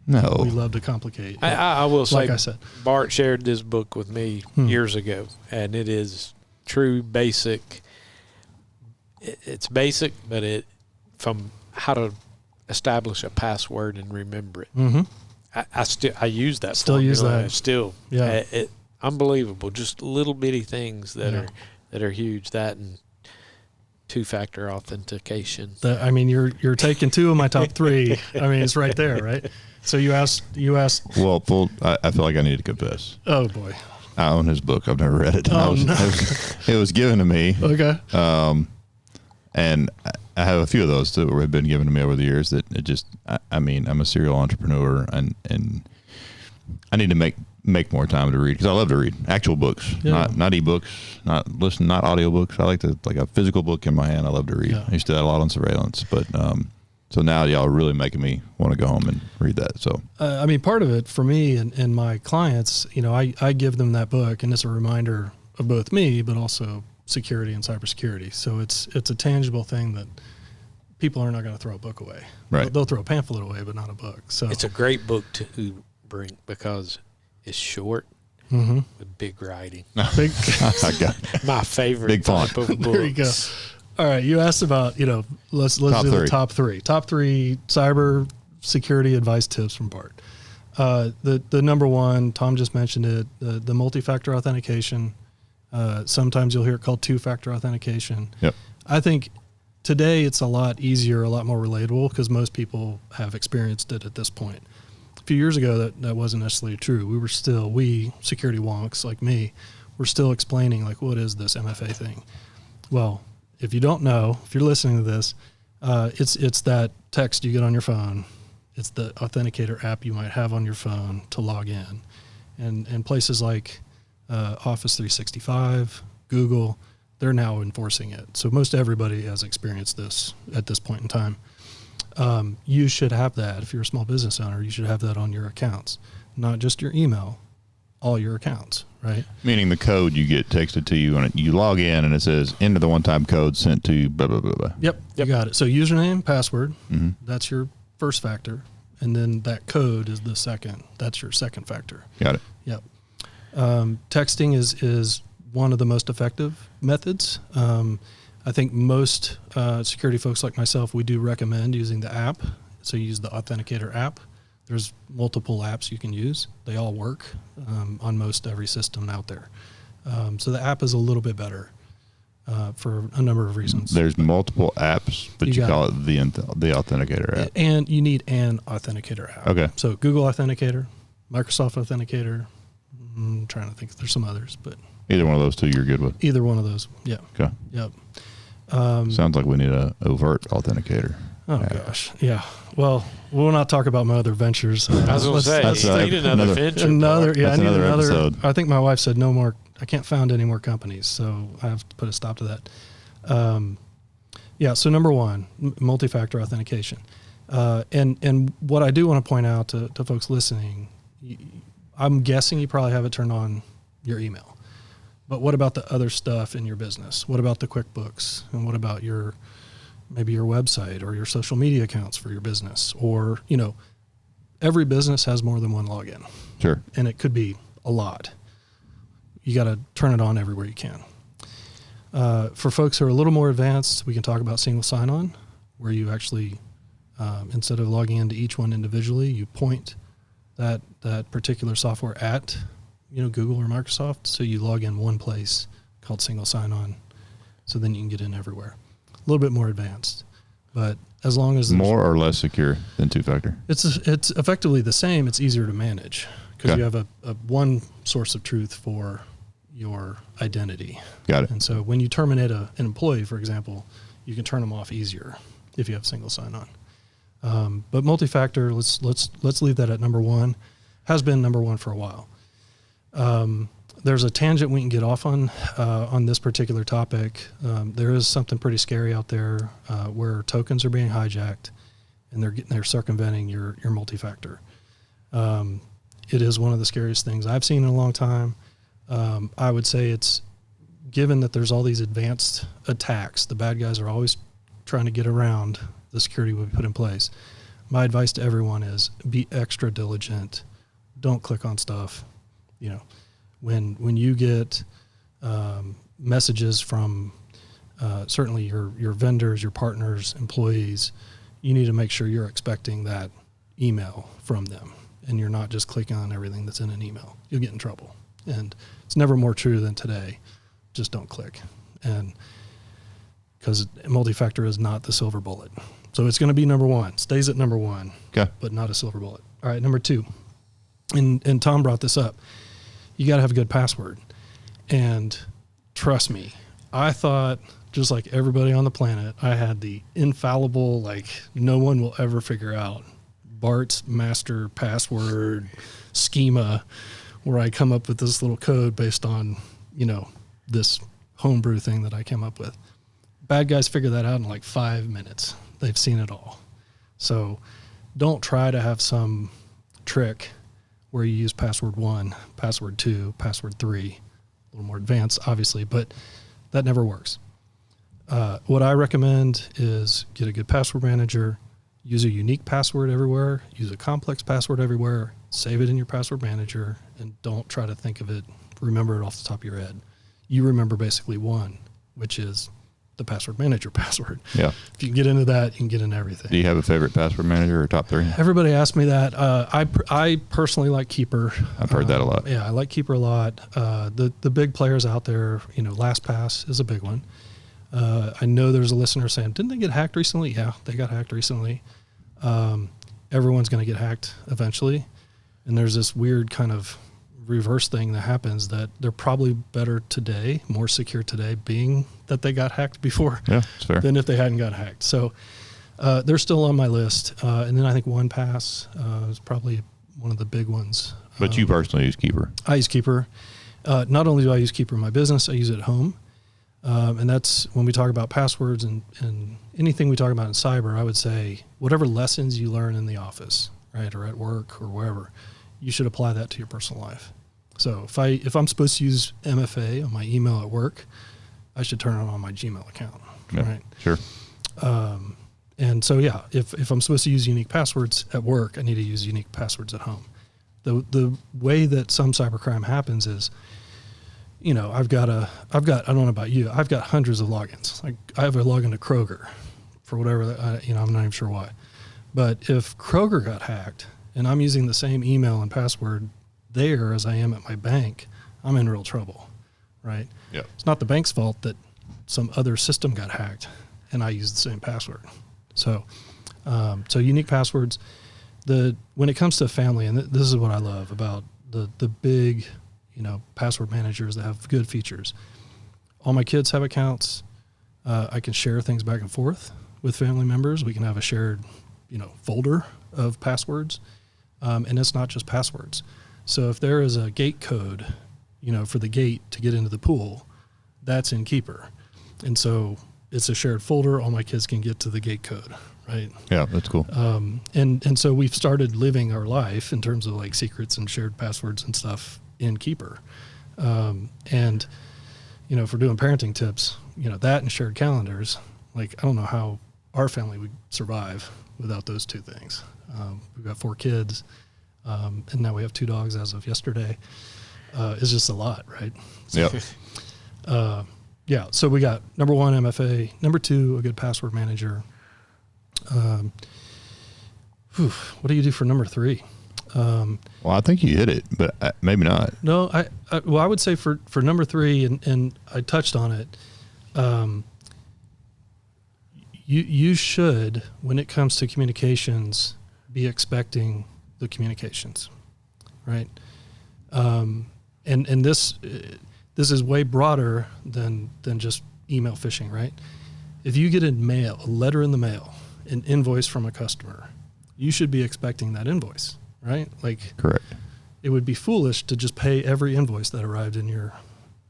we love to complicate. I will say, like I said, Bart shared this book with me years ago, and it is true basic. It's basic, but from how to establish a password and remember it. Mm-hmm. I use that. Still use that. Still, yeah. Unbelievable. Just little bitty things that are huge. That and two-factor authentication. I mean, you're taking two of my top three. I mean, it's right there, right? So you asked. Well, I feel like I need to confess. Oh boy. I own his book. I've never read it. Oh, no. It was given to me. Okay. And I have a few of those that have been given to me over the years that it just, I mean, I'm a serial entrepreneur and I need to make more time to read, because I love to read actual books, not ebooks, not audiobooks. I like a physical book in my hand. I love to read. I used to do that a lot on surveillance, but so now y'all are really making me want to go home and read that. So I mean, part of it for me and my clients, I give them that book, and it's a reminder of both me, but also security and cybersecurity. So it's a tangible thing that people are not going to throw a book away. Right. They'll throw a pamphlet away, but not a book. So it's a great book to bring because it's short with big writing. Big, my favorite big type font. of book. There you go. All right, you asked about, let's do the top three. Top three cyber security advice tips from Bart. The number one, Tom just mentioned it, the multi-factor authentication. Sometimes you'll hear it called two-factor authentication. Yep. I think today it's a lot easier, a lot more relatable, because most people have experienced it at this point. A few years ago, that wasn't necessarily true. We security wonks like me, were still explaining, like, what is this MFA thing? Well, if you don't know, if you're listening to this, it's that text you get on your phone. It's the authenticator app you might have on your phone to log in. And places like Office 365, Google, they're now enforcing it. So most everybody has experienced this at this point in time. You should have that. If you're a small business owner, you should have that on your accounts, not just your email, all your accounts, right? Meaning the code you get texted to you, and you log in and it says enter the one-time code sent to blah, blah, blah, blah. Yep. You got it. So username, password, that's your first factor. And then that code is the second. That's your second factor. Got it. Yep. Texting is one of the most effective methods. I think most security folks like myself, we do recommend using the app. So you use the Authenticator app. There's multiple apps you can use. They all work on most every system out there. So the app is a little bit better for a number of reasons. There's multiple apps, but you call it the Authenticator app. And you need an Authenticator app. Okay. So Google Authenticator, Microsoft Authenticator. I'm trying to think if there's some others, but Either one of those two you're good with. either one of those. Yeah. Okay. Yep. Sounds like we need a overt authenticator. Oh gosh. Yeah. Well, we'll not talk about my other ventures. I was going to say, that's you need another venture. I need another episode. I think my wife said no more. I can't found any more companies, so I have to put a stop to that. Yeah. So number one, multi-factor authentication, and what I do want to point out to folks listening, I'm guessing you probably have it turned on your email, but what about the other stuff in your business? What about the QuickBooks, and what about maybe your website or your social media accounts for your business? Or, every business has more than one login. Sure. And it could be a lot. You got to turn it on everywhere you can. For folks who are a little more advanced, we can talk about single sign-on, where you actually, instead of logging into each one individually, you point that particular software at Google or Microsoft. So you log in one place called single sign-on. So then you can get in everywhere. A little bit more advanced, but as long as more or less secure than two-factor. It's effectively the same. It's easier to manage because you have a one source of truth for your identity. Got it. And so when you terminate an employee, for example, you can turn them off easier if you have single sign-on. But multi-factor, let's leave that at number one. Has been number one for a while. There's a tangent we can get off on this particular topic. There is something pretty scary out there where tokens are being hijacked, and they're circumventing your multi-factor. It is one of the scariest things I've seen in a long time. I would say it's given that there's all these advanced attacks, the bad guys are always trying to get around the security we put in place. My advice to everyone is be extra diligent. Don't click on stuff. When you get messages from certainly your vendors, your partners, employees, you need to make sure you're expecting that email from them, and you're not just clicking on everything that's in an email. You'll get in trouble. And it's never more true than today. Just don't click. And because multi-factor is not the silver bullet. So it's going to be number one, stays at number one, but not a silver bullet. All right, number two. And Tom brought this up. You got to have a good password. And trust me, I thought, just like everybody on the planet, I had the infallible, no one will ever figure out Bart's master password schema, where I come up with this little code based on, this homebrew thing that I came up with. Bad guys figure that out in 5 minutes. They've seen it all. So don't try to have some trick where you use password 1, password 2, password 3, a little more advanced, obviously, but that never works. What I recommend is get a good password manager, use a unique password everywhere, use a complex password everywhere, save it in your password manager, and don't try to think of it, remember it off the top of your head. You remember basically one, which is the password manager password. Yeah. If you can get into that, you can get into everything. Do you have a favorite password manager or top three? Everybody asks me that. I personally like Keeper. I've heard that a lot. Yeah, I like Keeper a lot. The big players out there, LastPass is a big one. I know there's a listener saying, didn't they get hacked recently? Yeah, they got hacked recently. Everyone's going to get hacked eventually. And there's this weird kind of reverse thing that happens that they're probably better today, more secure today, being that they got hacked before than if they hadn't got hacked. So they're still on my list. And then I think OnePass is probably one of the big ones. But you personally use Keeper? I use Keeper. Not only do I use Keeper in my business, I use it at home. And that's when we talk about passwords and anything we talk about in cyber, I would say whatever lessons you learn in the office, right, or at work or wherever, you should apply that to your personal life. So if I'm supposed to use MFA on my email at work, I should turn it on my Gmail account, right? Sure. And so, if I'm supposed to use unique passwords at work, I need to use unique passwords at home. The way that some cybercrime happens is, I've got, I don't know about you, I've got hundreds of logins. Like I have a login to Kroger for whatever, I'm not even sure why. But if Kroger got hacked and I'm using the same email and password there as I am at my bank, I'm in real trouble, right? Yeah. It's not the bank's fault that some other system got hacked and I used the same password. So unique passwords. When it comes to family, and this is what I love about the big, password managers that have good features. All my kids have accounts. I can share things back and forth with family members. We can have a shared, folder of passwords. And it's not just passwords. So if there is a gate code, for the gate to get into the pool, that's in Keeper. And so it's a shared folder. All my kids can get to the gate code, right? Yeah, that's cool. And so we've started living our life in terms of like secrets and shared passwords and stuff in Keeper. And, if we're doing parenting tips, that and shared calendars, I don't know how our family would survive without those two things. We've got 4 kids, and now we have 2 dogs as of yesterday. It's just a lot, right? So, so we got number 1, MFA. Number 2, a good password manager. What do you do for number 3? Well, I think you hit it, but maybe not. No, I would say for number 3, and I touched on it. You should, when it comes to communications, be expecting the communications, right? And this is way broader than just email phishing, right? If you get a letter in the mail, an invoice from a customer, you should be expecting that invoice, right? Like, correct. It would be foolish to just pay every invoice that arrived in your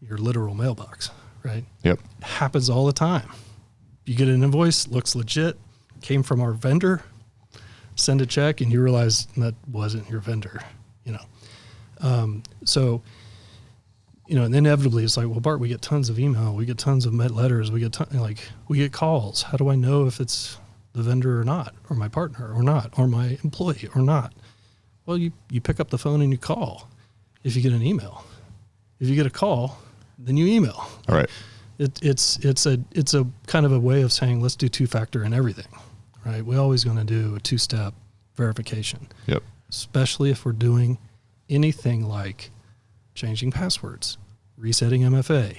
literal mailbox, right? Yep. It happens all the time. You get an invoice, looks legit, came from our vendor, send a check, and you realize that wasn't your vendor, So, and inevitably it's like, well, Bart, we get tons of email, we get tons of letters, we get calls. How do I know if it's the vendor or not, or my partner or not, or my employee or not? Well, you pick up the phone and you call if you get an email. If you get a call, then you email. All right. It's a kind of a way of saying, let's do 2-factor in everything, right? We're always going to do a 2-step verification. Yep. Especially if we're doing anything like changing passwords, resetting MFA,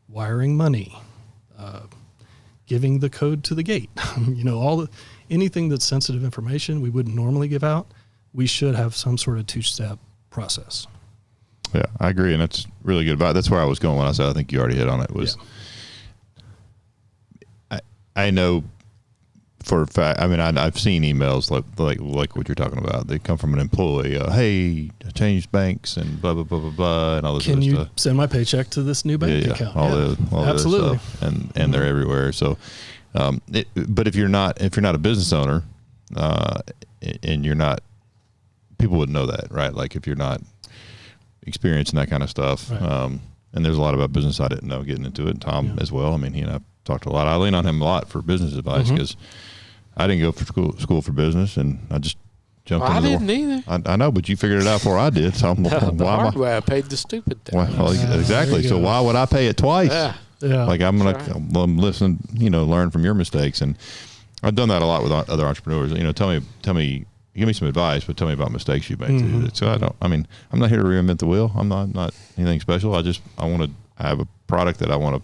wiring money, giving the code to the gate, anything that's sensitive information we wouldn't normally give out, we should have some sort of 2-step process. Yeah, I agree. And that's really good advice. That's where I was going when I said, I think you already hit on it, was I know for a fact, I've seen emails like what you're talking about. They come from an employee. Hey, I changed banks and blah, blah, blah, blah, blah, and all this Can other you stuff. Send my paycheck to this new bank account? All the absolutely. other stuff. And they're everywhere. So, but if you're not a business owner, and you're not, people would know that, right? Like if you're not experiencing that kind of stuff. Right. And there's a lot about business I didn't know getting into it. And Tom as well. He and I talked a lot. I lean on him a lot for business advice because I didn't go for school for business, and I just jumped into I didn't either. I know, but you figured it out before I did. So the hard way, I paid the stupid thing. Well, exactly. So why would I pay it twice? Yeah. Like I'm listen, learn from your mistakes, and I've done that a lot with other entrepreneurs. Tell me, give me some advice, but tell me about mistakes you made too. So I'm not here to reinvent the wheel. I'm not anything special. I want to have a product that I want to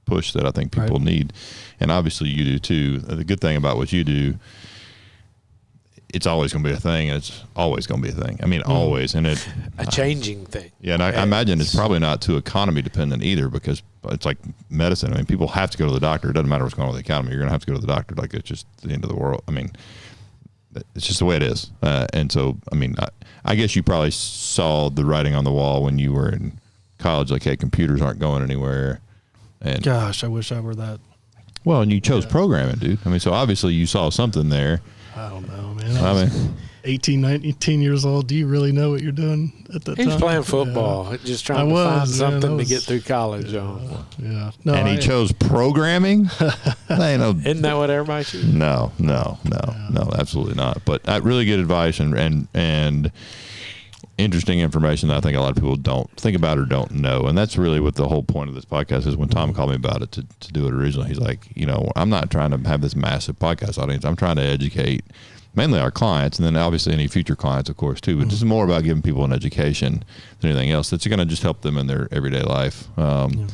push that I think people need. And obviously you do too. The good thing about what you do, it's always going to be a thing. And it's always going to be a thing. Always. And it a changing thing. Yeah. And I imagine it's probably not too economy dependent either, because it's like medicine. People have to go to the doctor. It doesn't matter what's going on with the economy. You're going to have to go to the doctor. Like it's just the end of the world. It's just the way it is. And so, I guess you probably saw the writing on the wall when you were in college, like, hey, computers aren't going anywhere. And gosh, I wish I were that. Well, and you chose programming, dude. So obviously you saw something there. I don't know, man. 18, 19 years old. Do you really know what you're doing at that time? He was playing football, just trying to find something to get through college on. Yeah. No, and he chose programming? Isn't that what everybody chooses? No, absolutely not. But really good advice and interesting information that I think a lot of people don't think about or don't know. And that's really what the whole point of this podcast is. When Tom called me about it to do it originally, he's like, I'm not trying to have this massive podcast audience. I'm trying to educate mainly our clients, and then obviously any future clients, of course, too. But just more about giving people an education than anything else that's going to just help them in their everyday life. And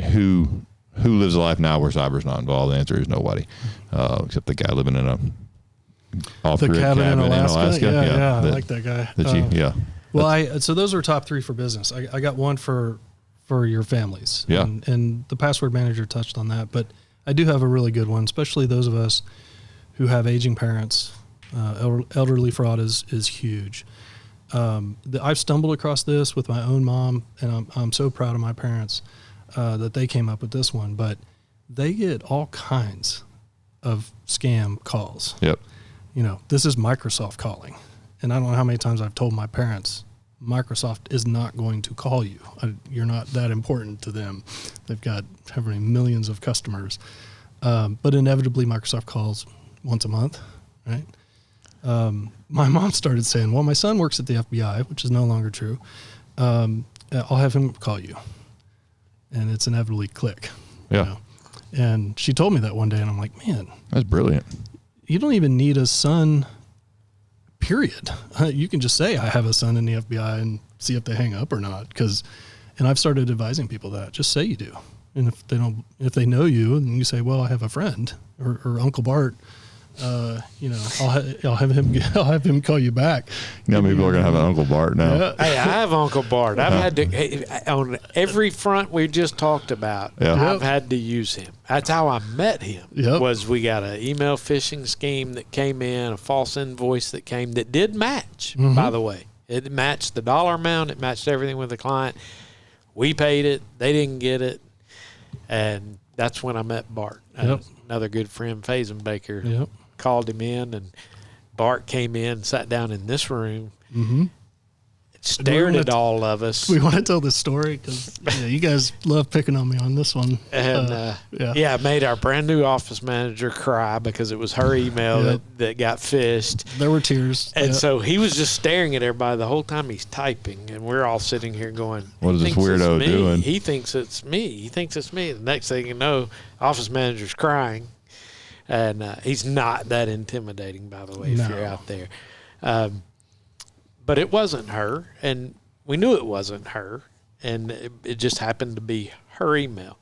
who lives a life now where cyber is not involved? The answer is nobody, except the guy living in a off-grid cabin in Alaska. Yeah, I like that guy. Well, so those are top 3 for business. I got one for your families. Yeah. And the password manager touched on that, but I do have a really good one, especially those of us who have aging parents. Elderly fraud is huge. I've stumbled across this with my own mom, and I'm so proud of my parents that they came up with this one, but they get all kinds of scam calls. Yep. This is Microsoft calling. And I don't know how many times I've told my parents, Microsoft is not going to call you. You're not that important to them. They've got how many millions of customers. But inevitably Microsoft calls once a month, right? My mom started saying, well, my son works at the FBI, which is no longer true. I'll have him call you. And it's inevitably click. Yeah. And she told me that one day, and I'm like, man. That's brilliant. You don't even need a son, period. You can just say, I have a son in the FBI and see if they hang up or not. And I've started advising people that just say you do. And if they know you and you say, well, I have a friend or Uncle Bart, I'll have him call you back. People are gonna have an Uncle Bart now. Yeah. Hey, I have Uncle Bart. I've had to on every front we just talked about. Yeah. I've had to use him. That's how I met him. Yep. Was we got an email phishing scheme that came in, a false invoice that came that did match. By the way, it matched the dollar amount. It matched everything with the client. We paid it. They didn't get it, and that's when I met Bart. Another good friend, Fazenbaker. Yep. Called him in, and Bart came in, sat down in this room, stared at all of us. We want to tell this story because you guys love picking on me on this one. And made our brand new office manager cry because it was her email that got phished. There were tears. And so he was just staring at everybody the whole time he's typing, and we're all sitting here going, what is this weirdo doing? He thinks it's me. He thinks it's me. The next thing you know, office manager's crying. And he's not that intimidating, by the way, if you're out there. But it wasn't her, and we knew it wasn't her, and it just happened to be her email,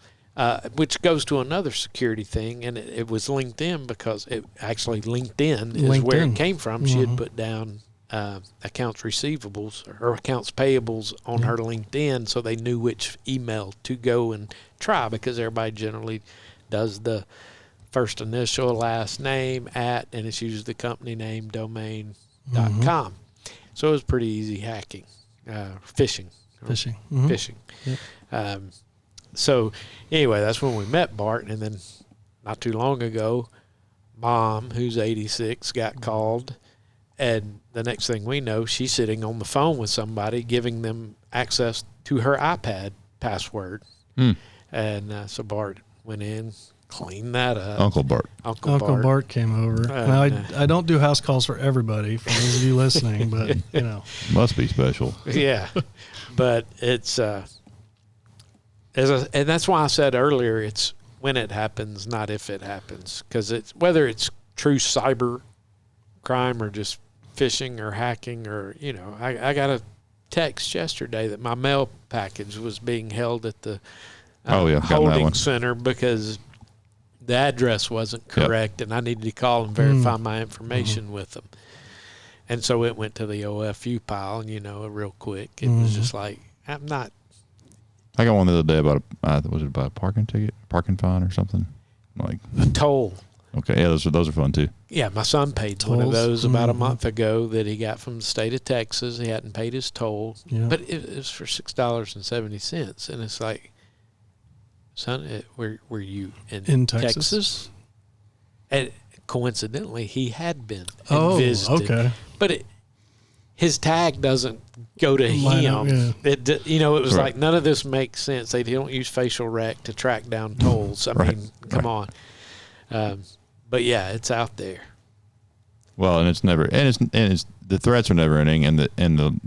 which goes to another security thing, and it was LinkedIn because LinkedIn is where it came from. She had put down accounts receivables or accounts payables on her LinkedIn, so they knew which email to go and try because everybody generally does the first initial, last name, and it's usually the company name, domain.com. So it was pretty easy hacking, phishing. Phishing. Yep. So anyway, that's when we met Bart, and then not too long ago, Mom, who's 86, got called, and the next thing we know, she's sitting on the phone with somebody giving them access to her iPad password. And so Bart went in, clean that up. Uncle Bart. Uncle Bart came over. Now, I don't do house calls for everybody, for those of you listening, but must be special. Yeah, but it's and that's why I said earlier, it's when it happens, not if it happens, because it's whether it's true cyber crime or just phishing or hacking or I got a text yesterday that my mail package was being held at the holding center because the address wasn't correct, and I needed to call and verify my information with them. And so it went to the OFU pile, and real quick. It was just like, I'm not. I got one the other day about about a parking ticket, parking fine or something? Like a toll. Okay, yeah, those are fun too. Yeah, my son paid one of those about a month ago that he got from the state of Texas. He hadn't paid his toll, but it was for $6.70, and it's like, son, were you in Texas? And coincidentally, he had been and visited. Okay. But his tag doesn't go to him. It was like none of this makes sense. They don't use facial rec to track down tolls. I mean, come on. But yeah, it's out there. Well, and it's the threats are never ending, and the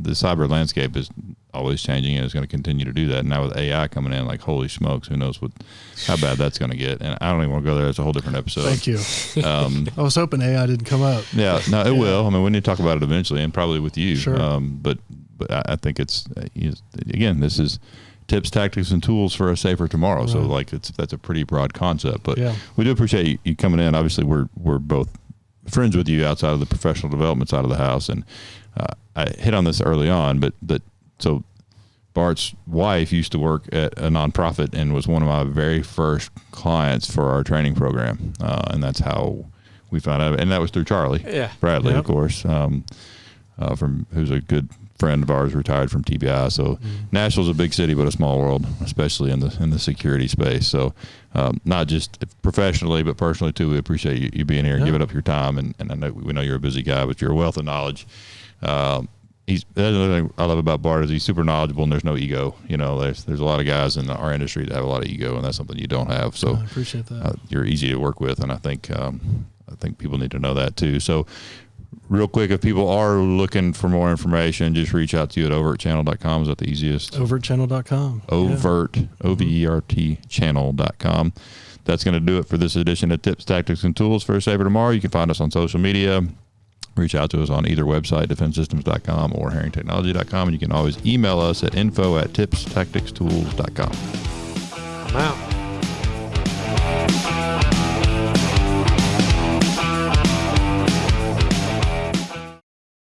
cyber landscape is always changing, and it's going to continue to do that. And now with AI coming in, like, holy smokes, who knows how bad that's going to get? And I don't even want to go there. It's a whole different episode. Thank you. I was hoping AI didn't come up. Yeah, no, it will. I mean, we need to talk about it eventually, and probably with you. Sure. But I think it's again, this is tips, tactics, and tools for a safer tomorrow. Right. So that's a pretty broad concept. But we do appreciate you coming in. Obviously, we're both friends with you outside of the professional development side of the house, and I hit on this early on, but so Bart's wife used to work at a nonprofit and was one of my very first clients for our training program, and that's how we found out. And that was through Charlie Bradley, of course, from who's a good friend of ours, retired from TBI. So Nashville's a big city, but a small world, especially in the security space. So not just professionally, but personally too. We appreciate you being here and giving up your time. And we know you're a busy guy, but you're a wealth of knowledge. That's another thing I love about Bart is he's super knowledgeable and there's no ego. There's a lot of guys in our industry that have a lot of ego, and that's something you don't have. So I appreciate that. You're easy to work with, and I think people need to know that too. So real quick, if people are looking for more information, just reach out to you at overtchannel.com. Is that the easiest? Overtchannel.com. Overt, O-V-E-R-T, channel.com. That's going to do it for this edition of Tips, Tactics, and Tools for a Safer Tomorrow. You can find us on social media, reach out to us on either website, defensesystems.com or herringtechnology.com. And you can always email us at info@tipstacticstools.com. I'm out.